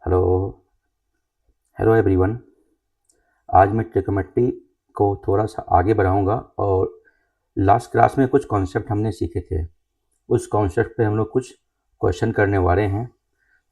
Hello hello everyone. आज मैं trigonometry को थोड़ा सा आगे बढ़ाऊंगा और लास्ट क्लास में कुछ कॉन्सेप्ट हमने सीखे थे। उस कॉन्सेप्ट पे हम लोग कुछ क्वेश्चन करने वाले हैं।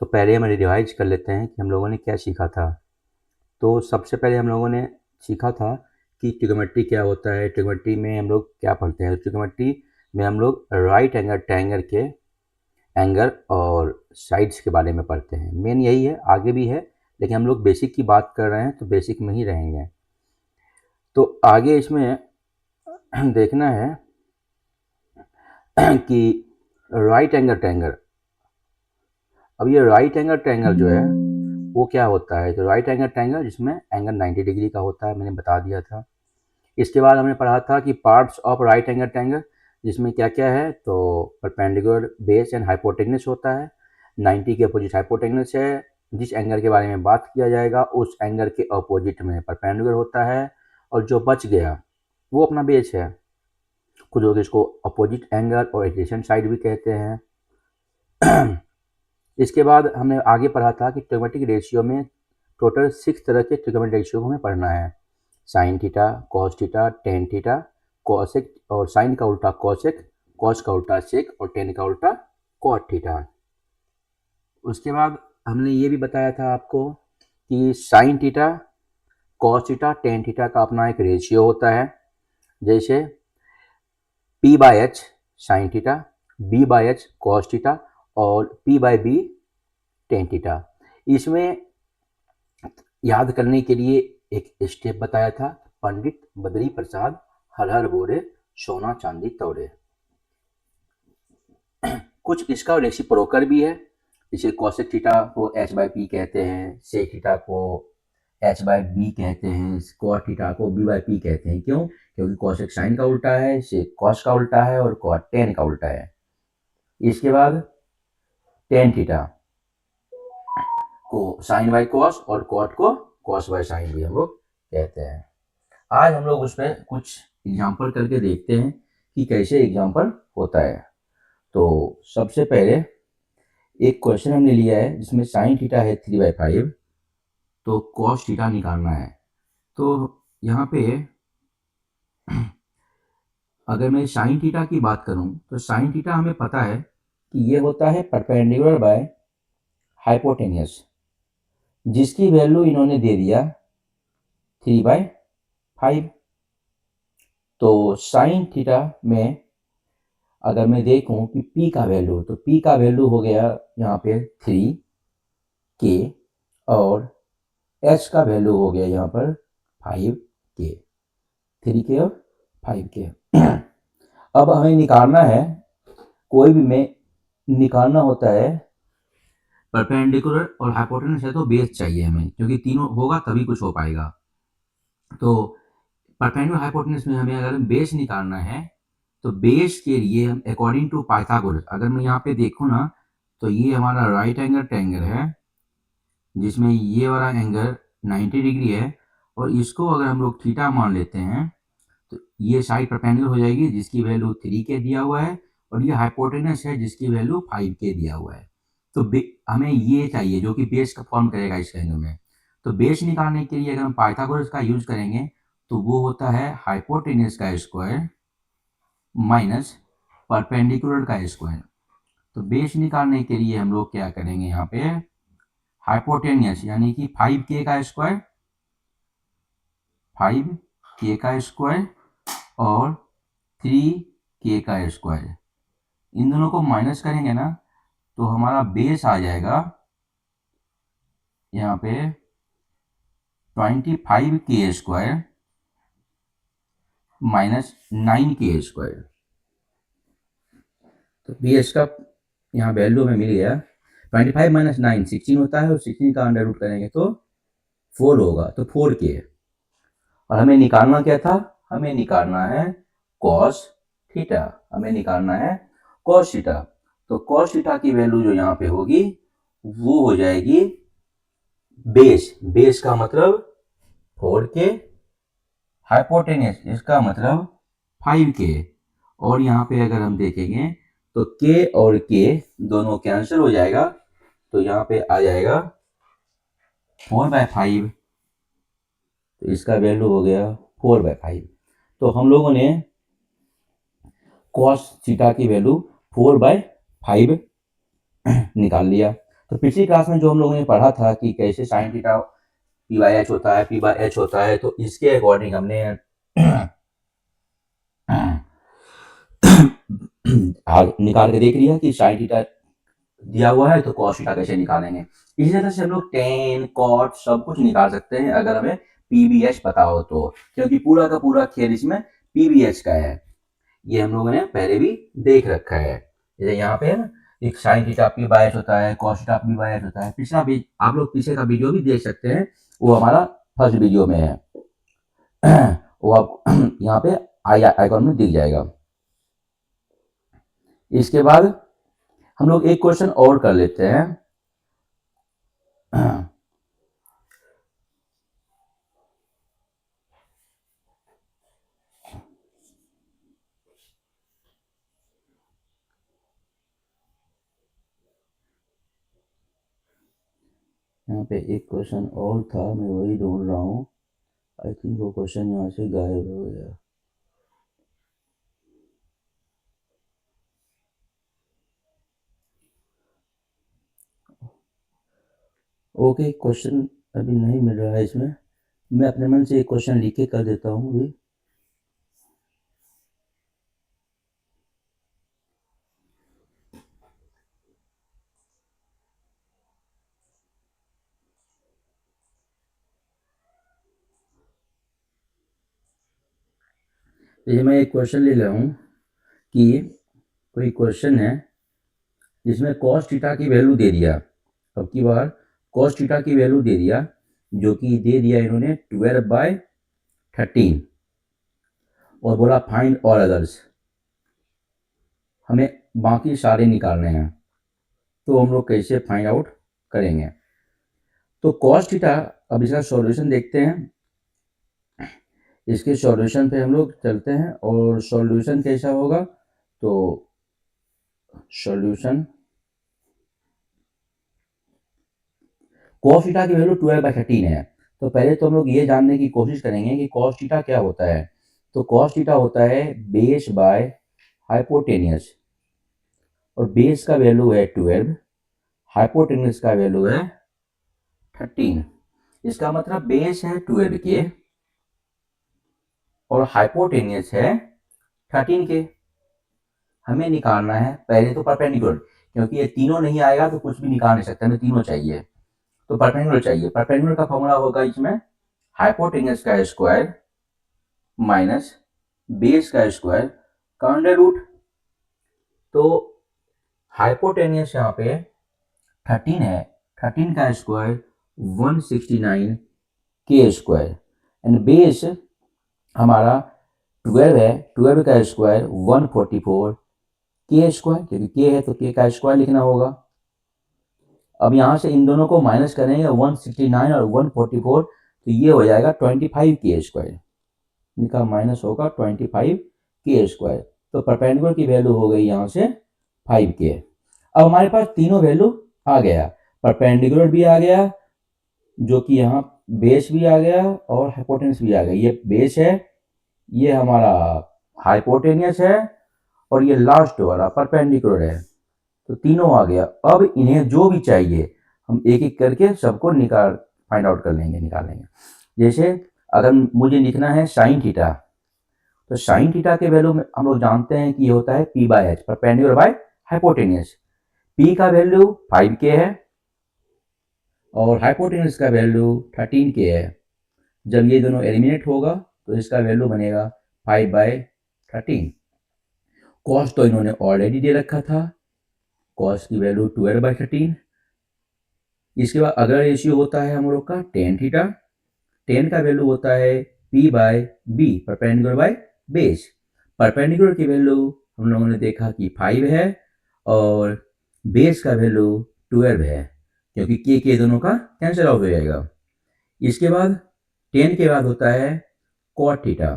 तो पहले हम रिवाइज कर लेते हैं कि हम लोगों ने क्या सीखा था। तो सबसे पहले हम लोगों ने सीखा था कि ट्रिग्नोमेट्री क्या होता है, ट्रिग्नोमेट्री में हम लोग क्या पढ़ते हैं। ट्रिग्नोमेट्री में हम लोग राइट एंगल ट्रायंगल के एंगल और साइड्स के बारे में पढ़ते हैं। मेन यही है, आगे भी है, लेकिन हम लोग बेसिक की बात कर रहे हैं तो बेसिक में ही रहेंगे। तो आगे इसमें देखना है कि राइट एंगल ट्रायंगल। अब ये राइट एंगल ट्रायंगल जो है वो क्या होता है। तो राइट एंगल ट्रायंगल जिसमें एंगल 90 डिग्री का होता है, मैंने बता दिया था। इसके बाद हमने पढ़ा था कि parts of right angle triangle, जिसमें क्या क्या है। तो परपेंडिकुलर, बेस एंड हाइपोटेन्यूस होता है। 90 के अपोजिट हाइपोटेन्यूस है। जिस एंगल के बारे में बात किया जाएगा उस एंगल के अपोजिट में परपेंडिकुलर होता है, और जो बच गया वो अपना बेस है। कुछ लोग इसको अपोजिट एंगल और एडजेसेंट साइड भी कहते हैं। इसके बाद हमने आगे पढ़ा था कि ट्रिग्नोमेट्रिक रेशियो में टोटल 6 तरह के ट्रिग्नोमेट्रिक रेशियो को हमें पढ़ना है। Sign theta, cos theta, tan theta, cosec, और साइन का उल्टा कॉसेक, कॉस का उल्टा सेक, और टेन का उल्टा कॉट थीटा। उसके बाद हमने ये भी बताया था आपको कि sine theta, cos theta, tan theta का अपना एक रेशियो होता है। जैसे P by H sine theta, B by H cos theta, और P by B tan theta. इसमें याद करने के लिए एक स्टेप बताया था, पंडित बद्री प्रसाद हर हर बोले सोना चांदी तोड़े। कुछ इसका रेसिप्रोकल भी है। जैसे कॉसेक थीटा को एच बाय पी कहते हैं, सेक थीटा को एच बाय बी कहते हैं, कॉट थीटा को बी बाय पी कहते हैं। क्यों? क्योंकि कॉसेक साइन का उल्टा है, सेक कॉस का उल्टा है, और कॉट टेन का उल्टा है। इसके बाद टेन थीटा को साइन बाय कॉस, और कॉट को कॉस बाय साइन भी हम लोग कहते हैं। आज हम लोग उस पर कुछ एग्जाम्पल करके देखते हैं कि कैसे एग्जाम्पल होता है। तो सबसे पहले एक क्वेश्चन हमने लिया है जिसमें साइन थीटा है 3/5, तो कॉस थीटा निकालना है। तो यहाँ पे अगर मैं साइन थीटा की बात करूँ तो साइन थीटा हमें पता है कि ये होता है परपेंडिकुलर बाय हाइपोटेनियस, जिसकी वैल्यू इन्होंने दे दिया 3/5। तो साइन थीटा में अगर मैं देखूं कि P का वैल्यू, तो P का वैल्यू हो गया यहाँ पे 3K, और H का वैल्यू हो गया यहाँ पर 5K, 3K और 5K। अब हमें निकालना है, कोई भी में निकालना होता है परपेंडिकुलर और हाइपोटेन्यूस है तो बेस चाहिए हमें, क्योंकि तीनों होगा तभी कुछ हो पाएगा। तो परपेंडिकुलर हाइपोटेन्यूस में हमें अगर बेस निकालना है तो बेस के लिए हम अकॉर्डिंग टू पाइथागोरस, अगर मैं यहाँ पे देखूँ ना, तो ये हमारा राइट एंगल ट्रायंगल है जिसमें ये वाला एंगल 90 डिग्री है, और इसको अगर हम लोग थीटा मान लेते हैं तो ये साइड परपेंडिकुलर हो जाएगी जिसकी वैल्यू 3K दिया हुआ है, और ये हाइपोटेनस है जिसकी वैल्यू 5K दिया हुआ है। तो हमें ये चाहिए जो कि बेस का फॉर्म करेगा इस एंगल में। तो बेस निकालने के लिए अगर हम पाइथागोरस का यूज करेंगे तो वो होता है हाइपोटेनस का स्क्वायर माइनस परपेंडिकुलर का स्क्वायर। तो बेस निकालने के लिए हम लोग क्या करेंगे, यहाँ पे हाइपोटेनियस यानी कि 5K का स्क्वायर, 5K का स्क्वायर और 3K का स्क्वायर, इन दोनों को माइनस करेंगे ना तो हमारा बेस आ जाएगा यहाँ पे 25K square minus 9K square. तो बेस का यहाँ वैल्यू हमें मिल गया 25 माइनस 9 16 होता है, और 16 का अंडर रूट करेंगे तो 4 होगा, तो 4K। और हमें निकालना क्या था, हमें निकालना है कॉस थीटा, हमें निकालना है कॉस थीटा। तो कॉस थीटा की वैल्यू जो यहाँ पे होगी वो हो जाएगी बेस, बेस का मतलब 4K, हाइपोटेनस इसका मतलब 5K, और यहाँ पे अगर हम देखेंगे तो K और K दोनों कैंसिल हो जाएगा, तो यहाँ पे आ जाएगा 4/5, तो इसका वैल्यू हो गया 4/5। तो हम लोगों ने cos थीटा की वैल्यू 4/5 निकाल लिया। तो पिछली क्लास में जो हम लोगों ने पढ़ा था कि कैसे साइन थीटा p/h होता है, p/h होता है, तो इसके अकॉर्डिंग हमने निकाल के देख लिया कि साइन थीटा दिया हुआ है तो cos थीटा कैसे निकालेंगे। इसी तरह से हम लोग tan, cot सब कुछ निकाल सकते हैं अगर हमें PBH पता हो तो, क्योंकि पूरा का पूरा खेल इसमें PBH का है। ये हम लोगों ने पहले भी देख रखा है। जैसे यहाँ पे एक साइन थीटा p/h होता है, cos थीटा p/h होता है। पिछला भी आप लोग पीछे का वीडियो भी देख सकते हैं, वो हमारा फर्स्ट वीडियो में है। वो आप यहाँ पे आइकॉन में दिख जाएगा। इसके बाद हम लोग एक क्वेश्चन और कर लेते हैं। यहाँ पे एक क्वेश्चन और था, मैं वही ढूंढ रहा हूँ। आई थिंक वो क्वेश्चन यहाँ से गायब हो गया। ओके, क्वेश्चन अभी नहीं मिल रहा है इसमें। मैं अपने मन से एक क्वेश्चन लिख के कर देता हूँ अभी। ये मैं एक क्वेश्चन ले रहा हूँ कि कोई क्वेश्चन है जिसमें cos थीटा की वैल्यू दे दिया। अब की बार cos थीटा की वैल्यू दे दिया, जो कि दे दिया इन्होंने 12/13 और बोला फाइंड ऑल अदर्स। हमें बाकी सारे निकालने हैं, तो हम लोग कैसे फाइंड आउट करेंगे। तो cos थीटा, अब इसका सॉल्यूशन देखते हैं। इसके सॉल्यूशन पे हम लोग चलते हैं और सॉल्यूशन कैसा होगा, तो सॉल्यूशन cos थीटा की वैल्यू 12/13 है। तो पहले तो हम लोग ये जानने की कोशिश करेंगे कि cos थीटा क्या होता है। तो cos थीटा होता है बेस बाय हाइपोटेनियस, और बेस का वैल्यू है 12, हाइपोटेनियस का वैल्यू है 13। इसका मतलब बेस है 12 के और हाइपोटेनियस है 13 के। हमें निकालना है पहले तो परपेंडिकुलर, क्योंकि ये तीनों नहीं आएगा तो कुछ भी निकाल नहीं सकते, हमें तीनों चाहिए। तो परपेंडिकुलर चाहिए। परपेंडिकुलर का फॉर्मूला होगा इसमें हाइपोटेनियस का स्क्वायर माइनस बेस का स्क्वायर का अंडर रूट। तो हाइपोटेनियस यहाँ पे 13 है, 13 का स्क्वायर 169 के स्क्वायर, एंड बेस हमारा 12 है, 12 का स्क्वायर 144 के स्क्वायर, क्योंकि के है तो के का स्क्वायर लिखना होगा। अब यहाँ से इन दोनों को माइनस करेंगे 169 और 144, तो ये हो जाएगा 25 के स्क्वायर। इनका माइनस होगा 25 के स्क्वायर। तो परपेंडिकुलर की वैल्यू हो गई यहाँ से 5 के। अब हमारे पास तीनों वैल्यू आ गया, परपेंडिकुलर भी आ गया, जो कि यहाँ बेस भी आ गया और हाइपोटेनियस भी आ गया। ये बेस है, ये हमारा हाइपोटेनियस है, और ये लास्ट वाला परपेंडिकुलर है। तो तीनों आ गया। अब इन्हें जो भी चाहिए हम एक एक करके सबको फाइंड आउट कर लेंगे, निकालेंगे। जैसे अगर मुझे लिखना है साइन थीटा, तो साइन थीटा के वैल्यू में हम लोग जानते हैं कि ये होता है p/h, perpendicular by hypotenuse. p का वैल्यू 5k है और हाइपोटेनियस का वैल्यू 13k है। जब ये दोनों एलिमिनेट होगा तो इसका वैल्यू बनेगा 5/13। कॉस तो इन्होंने ऑलरेडी दे रखा था, कॉस की वैल्यू 12/13। इसके बाद अगला रेशियो होता है हम लोग का टेन थीटा। टेन का वैल्यू होता है p/b, perpendicular by base. Perpendicular की वैल्यू हम लोगों ने देखा कि 5 है और बेस का वैल्यू 12 है, क्योंकि के दोनों का कैंसिल आउट हो जाएगा। इसके बाद टेन के बाद होता है कॉट थीटा।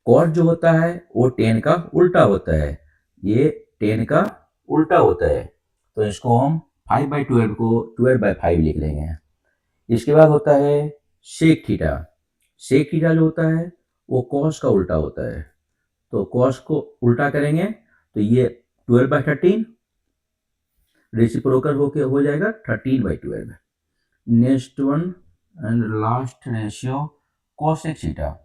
कॉट जो होता है वो टेन का उल्टा होता है, ये टेन का उल्टा होता है। तो इसको हम 5/12 को 12/5 लिख लेंगे। इसके बाद होता है सेक थीटा। सेक थीटा जो होता है वो कॉस का उल्टा होता है, तो कॉस को उल्टा करेंगे तो ये 12/13 रेसिप्रोकल होके हो जाएगा 13/12। Next one and last ratio cosec theta,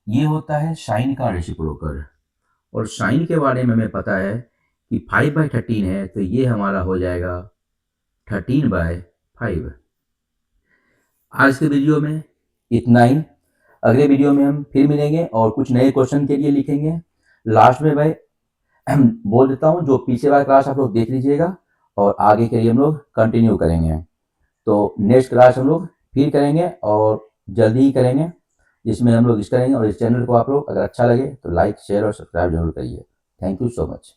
ये होता है साइन का रेसिप्रोकल, और साइन के बारे में हमें पता है कि 5/13 है, तो ये हमारा हो जाएगा 13/5। आज के वीडियो में इतना ही। अगले वीडियो में हम फिर मिलेंगे और कुछ नए क्वेश्चन के लिए लिखेंगे। लास्ट में भाई बोल देता हूँ, जो पीछे वाला क्लास आप लोग देख लीजिएगा और आगे के लिए हम लोग कंटिन्यू करेंगे। तो नेक्स्ट क्लास हम लोग फिर करेंगे और जल्दी ही करेंगे, जिसमें हम लोग इस करेंगे। और इस चैनल को आप लोग अगर अच्छा लगे तो लाइक शेयर और सब्सक्राइब जरूर करिए। Thank you so much.